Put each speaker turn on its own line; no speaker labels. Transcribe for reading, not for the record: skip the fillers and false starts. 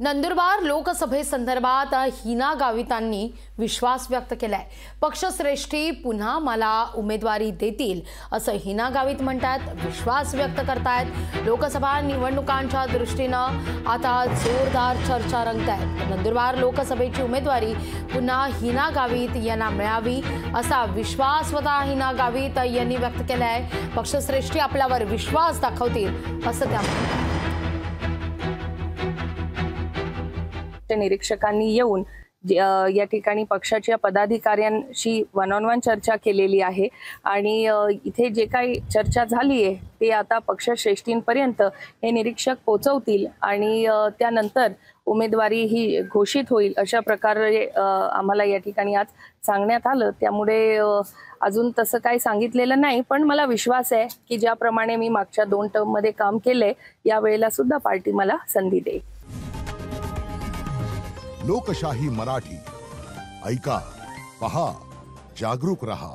नंदुरबार लोकसभेसंदर्भात हिना गावितांनी विश्वास व्यक्त केलाय। पक्षश्रेष्ठी पुन्हा मला उमेदवारी देतील असं हिना गावित म्हणतात, विश्वास व्यक्त करतायत। लोकसभा निवडणुकांच्या दृष्टीनं आता जोरदार चर्चा रंगतायत। नंदुरबार लोकसभेची उमेदवारी पुन्हा हिना गावित यांना मिळावी असा विश्वास स्वतः हिना गावित यांनी व्यक्त केलाय। पक्षश्रेष्ठी आपल्यावर विश्वास दाखवतील असं त्या म्हणतात।
निरीक्षकांनी येऊन या ठिकाणी पक्षाच्या पदाधिकाऱ्यांशी वन ऑन वन चर्चा केलेली आहे आणि इथे जे काही चर्चा झाली आहे ते आता पक्षश्रेष्ठींपर्यंत हे निरीक्षक पोहोचवतील आणि त्यानंतर उमेदवारी ही घोषित होईल अशा प्रकारे आम्हाला या ठिकाणी आज सांगण्यात आलं। त्यामुळे अजून तसं काही सांगितलेलं नाही, पण मला विश्वास आहे की ज्याप्रमाणे मी मागच्या 2 टर्ममध्ये काम केलंय यावेळेला सुद्धा पार्टी मला संधी देईल।
लोकशाही मराठी ऐका, पहा, जागरूक रहा।